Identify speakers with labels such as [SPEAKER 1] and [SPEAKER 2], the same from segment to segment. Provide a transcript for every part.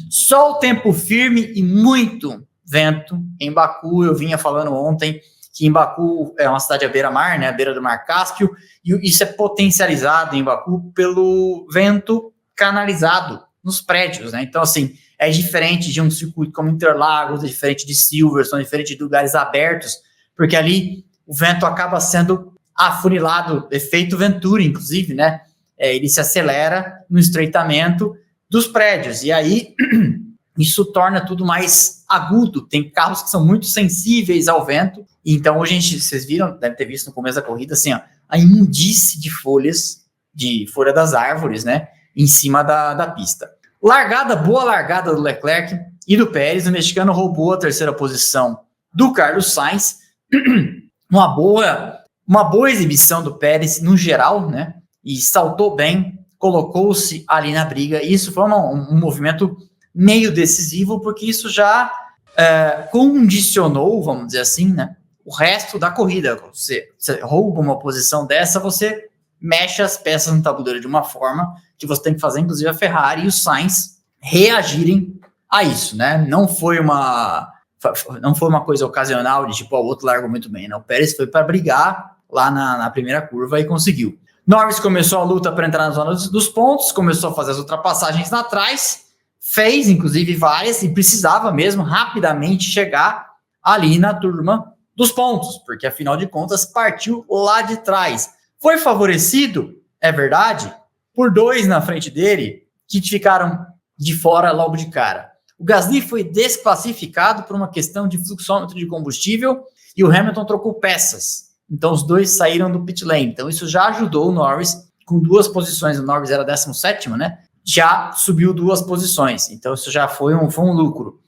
[SPEAKER 1] Só o tempo firme e muito vento em Baku. Eu vinha falando ontem que em Baku é uma cidade à beira-mar, né, à beira do Mar Cáspio, e isso é potencializado em Baku pelo vento canalizado nos prédios, né? Então, assim, é diferente de um circuito como Interlagos, é diferente de Silverstone, é diferente de lugares abertos, porque ali o vento acaba sendo afunilado, efeito Venturi, inclusive, né? Ele se acelera no estreitamento dos prédios, e aí isso torna tudo mais agudo. Tem carros que são muito sensíveis ao vento, então hoje vocês viram, deve ter visto no começo da corrida, assim, ó, a imundície de folha das árvores, né, em cima da pista. Boa largada do Leclerc e do Pérez. O mexicano roubou a terceira posição do Carlos Sainz. Uma boa exibição do Pérez no geral, né, e saltou bem, colocou-se ali na briga. Isso foi um movimento meio decisivo, porque isso já condicionou, vamos dizer assim, né, o resto da corrida. Você rouba uma posição dessa, você mexe as peças no tabuleiro de uma forma que você tem que fazer, inclusive a Ferrari e o Sainz reagirem a isso, né? Não foi uma coisa ocasional de tipo, o outro largou muito bem, né? O Pérez foi para brigar lá na primeira curva e conseguiu. Norris começou a luta para entrar na zona dos pontos, começou a fazer as ultrapassagens lá atrás, fez inclusive várias e precisava mesmo rapidamente chegar ali na turma dos pontos, porque afinal de contas partiu lá de trás. Foi favorecido, é verdade, por dois na frente dele que ficaram de fora logo de cara. O Gasly foi desclassificado por uma questão de fluxômetro de combustível e o Hamilton trocou peças. Então os dois saíram do pit lane. Então isso já ajudou o Norris com 2 posições. O Norris era 17º, né? Já subiu 2 posições. Então isso já foi um lucro.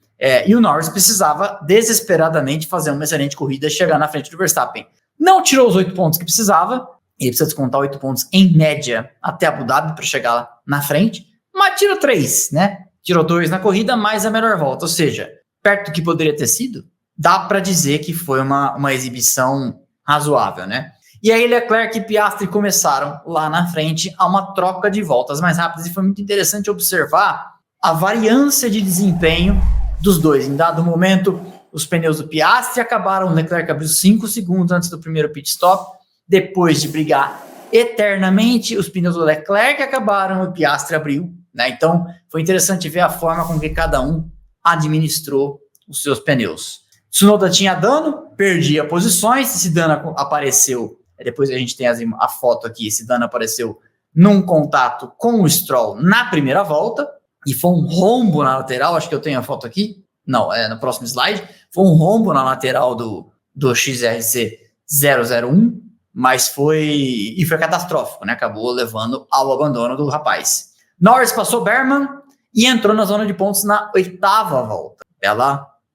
[SPEAKER 1] E o Norris precisava desesperadamente fazer uma excelente corrida e chegar na frente do Verstappen. Não tirou os 8 pontos que precisava. Ele precisa descontar 8 pontos em média até Abu Dhabi para chegar lá na frente, mas tirou 3, né? Tirou 2 na corrida, mais a melhor volta, ou seja, perto do que poderia ter sido, dá para dizer que foi uma exibição razoável, né? E aí Leclerc e Piastri começaram lá na frente a uma troca de voltas mais rápidas, e foi muito interessante observar a variância de desempenho dos dois. Em dado momento, os pneus do Piastri acabaram, o Leclerc abriu 5 segundos antes do primeiro pit stop. Depois de brigar eternamente, os pneus do Leclerc acabaram e o Piastri abriu, né? Então, foi interessante ver a forma com que cada um administrou os seus pneus. Tsunoda tinha dano, perdia posições, esse dano apareceu, depois a gente tem a foto aqui, esse dano apareceu num contato com o Stroll na primeira volta, e foi um rombo na lateral, acho que eu tenho a foto aqui, não, no próximo slide, foi um rombo na lateral do XRC 001, mas foi catastrófico, né? Acabou levando ao abandono do rapaz. Norris passou Berman e entrou na zona de pontos na 8ª volta.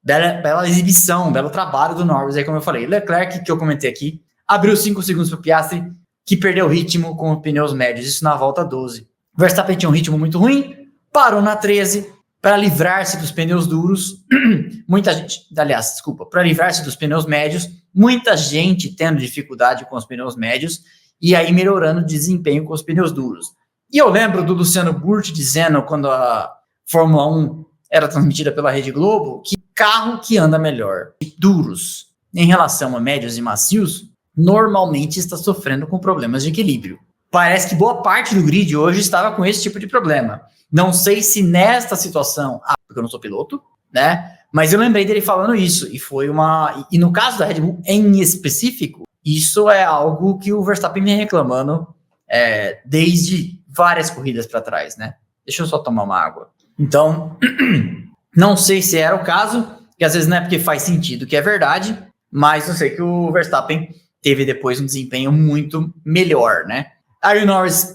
[SPEAKER 1] Bela exibição, belo trabalho do Norris, aí como eu falei. Leclerc, que eu comentei aqui, abriu 5 segundos para o Piastri, que perdeu o ritmo com os pneus médios, isso na volta 12. Verstappen tinha um ritmo muito ruim, parou na 13 para livrar-se dos pneus duros. Para livrar-se dos pneus médios, muita gente tendo dificuldade com os pneus médios e aí melhorando o desempenho com os pneus duros. E eu lembro do Luciano Burti dizendo, quando a Fórmula 1 era transmitida pela Rede Globo, que carro que anda melhor, duros, em relação a médios e macios, normalmente está sofrendo com problemas de equilíbrio. Parece que boa parte do grid hoje estava com esse tipo de problema. Não sei se nesta situação, porque eu não sou piloto, né? Mas eu lembrei dele falando isso, e no caso da Red Bull em específico, isso é algo que o Verstappen vem reclamando desde várias corridas para trás, né? Deixa eu só tomar uma água. Então, não sei se era o caso, que às vezes não é porque faz sentido que é verdade, mas eu sei que o Verstappen teve depois um desempenho muito melhor, né? Aí o Norris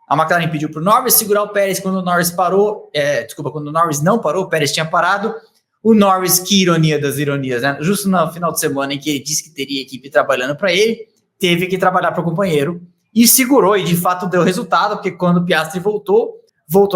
[SPEAKER 1] a McLaren pediu para o Norris segurar o Pérez quando o Norris parou, quando o Norris não parou, o Pérez tinha parado. O Norris, que ironia das ironias, né? Justo no final de semana em que ele disse que teria equipe trabalhando para ele, teve que trabalhar para o companheiro e segurou, e de fato deu resultado, porque quando o Piastri voltou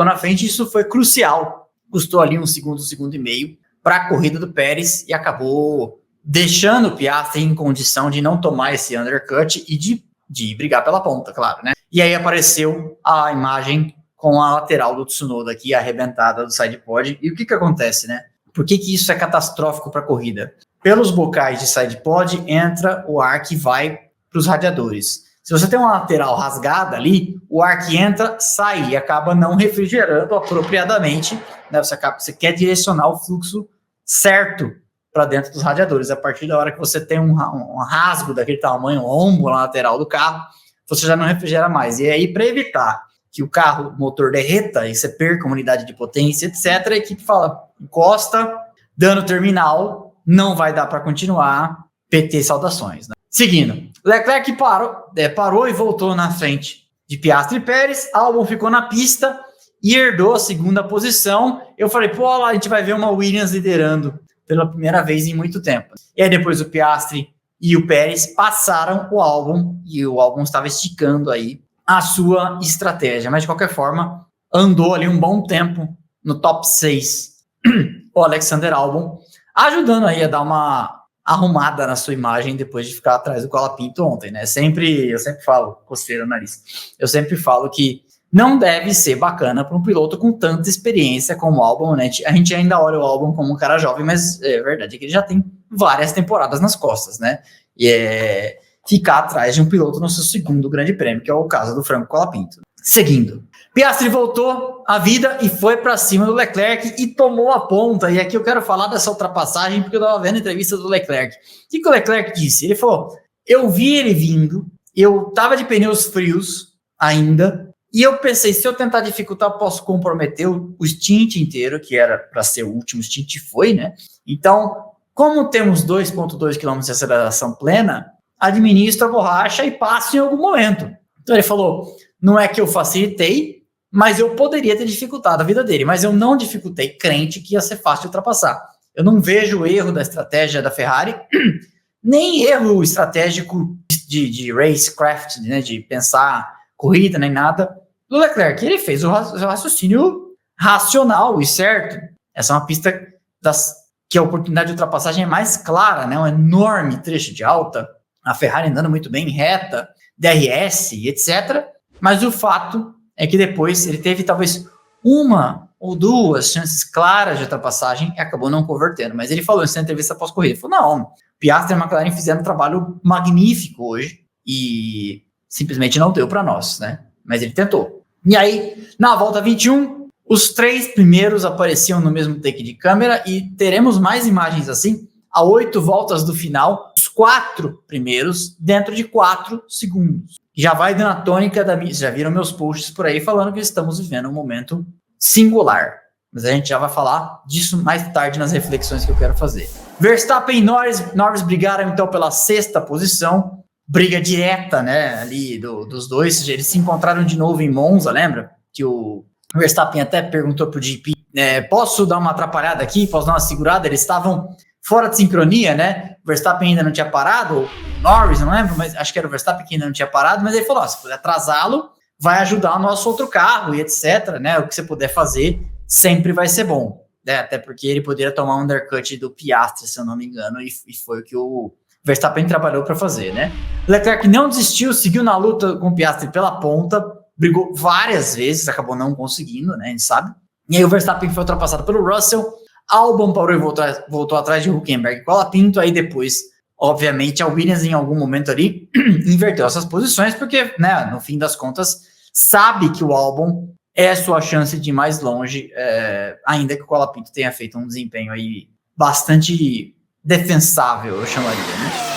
[SPEAKER 1] na frente, isso foi crucial. Custou ali um segundo e meio para a corrida do Pérez e acabou deixando o Piastri em condição de não tomar esse undercut e de brigar pela ponta, claro, né? E aí apareceu a imagem com a lateral do Tsunoda aqui, arrebentada do sidepod. E o que acontece, né? Por que isso é catastrófico para a corrida? Pelos bocais de sidepod entra o ar que vai para os radiadores. Se você tem uma lateral rasgada ali, o ar que entra sai e acaba não refrigerando apropriadamente, né? Você quer direcionar o fluxo certo para dentro dos radiadores. A partir da hora que você tem um rasgo daquele tamanho, um lombo na lateral do carro, você já não refrigera mais. E aí, para evitar que o carro, o motor derreta e você perca uma unidade de potência, etc., a equipe fala, encosta, dano terminal, não vai dar para continuar, PT saudações, né? Seguindo, Leclerc parou e voltou na frente de Piastri e Pérez, Albon ficou na pista e herdou a segunda posição. Eu falei, pô, lá a gente vai ver uma Williams liderando pela primeira vez em muito tempo. E aí depois o Piastri e o Pérez passaram o Albon, e o Albon estava esticando aí a sua estratégia, mas de qualquer forma, andou ali um bom tempo no top 6, o Alexander Albon, ajudando aí a dar uma arrumada na sua imagem depois de ficar atrás do Colapinto ontem, né? Eu sempre falo, coceira no nariz, eu sempre falo que não deve ser bacana para um piloto com tanta experiência como o Albon, né? A gente ainda olha o Albon como um cara jovem, mas é verdade que ele já tem várias temporadas nas costas, né? E ficar atrás de um piloto no seu segundo grande prêmio, que é o caso do Franco Colapinto. Seguindo, Piastri voltou à vida e foi para cima do Leclerc e tomou a ponta. E aqui eu quero falar dessa ultrapassagem, porque eu estava vendo a entrevista do Leclerc. O que o Leclerc disse? Ele falou, eu vi ele vindo, eu estava de pneus frios ainda, e eu pensei, se eu tentar dificultar, eu posso comprometer o stint inteiro, que era para ser o último stint, foi, né? Então, como temos 2,2 km de aceleração plena, administro a borracha e passo em algum momento. Então ele falou, não é que eu facilitei, mas eu poderia ter dificultado a vida dele, mas eu não dificultei, crente que ia ser fácil de ultrapassar. Eu não vejo erro da estratégia da Ferrari, nem erro estratégico de racecraft, né, de pensar corrida, nem nada, do Leclerc. Ele fez o raciocínio racional e certo. Essa é uma pista que a oportunidade de ultrapassagem é mais clara, né, um enorme trecho de alta, a Ferrari andando muito bem em reta, DRS, etc. Mas o fato é que depois ele teve talvez uma ou duas chances claras de ultrapassagem e acabou não convertendo. Mas ele falou isso na entrevista pós-corrida. Ele falou, não, Piastri e a McLaren fizeram um trabalho magnífico hoje e simplesmente não deu para nós, né? Mas ele tentou. E aí, na volta 21, os 3 primeiros apareciam no mesmo take de câmera e teremos mais imagens assim a 8 voltas do final, os 4 primeiros dentro de 4 segundos. Já vai dando a tônica da minha... Já viram meus posts por aí falando que estamos vivendo um momento singular. Mas a gente já vai falar disso mais tarde nas reflexões que eu quero fazer. Verstappen e Norris brigaram então pela 6ª posição. Briga direta, né, ali dos dois. Eles se encontraram de novo em Monza, lembra? Que o Verstappen até perguntou pro GP, posso dar uma atrapalhada aqui? Posso dar uma segurada? Eles estavam fora de sincronia, né? O Verstappen ainda não tinha parado, o Norris, não lembro, mas acho que era o Verstappen que ainda não tinha parado, mas ele falou, se puder atrasá-lo, vai ajudar o nosso outro carro e etc, né? O que você puder fazer sempre vai ser bom, né? Até porque ele poderia tomar um undercut do Piastri, se eu não me engano, e foi o que o Verstappen trabalhou para fazer, né? Leclerc não desistiu, seguiu na luta com o Piastri pela ponta, brigou várias vezes, acabou não conseguindo, né? A gente sabe. E aí o Verstappen foi ultrapassado pelo Russell, Albon parou e voltou atrás de Hülkenberg e Colapinto, aí depois, obviamente, a Williams em algum momento ali inverteu essas posições, porque, né, no fim das contas, sabe que o Albon é a sua chance de ir mais longe, ainda que o Colapinto tenha feito um desempenho aí bastante defensável, eu chamaria, né?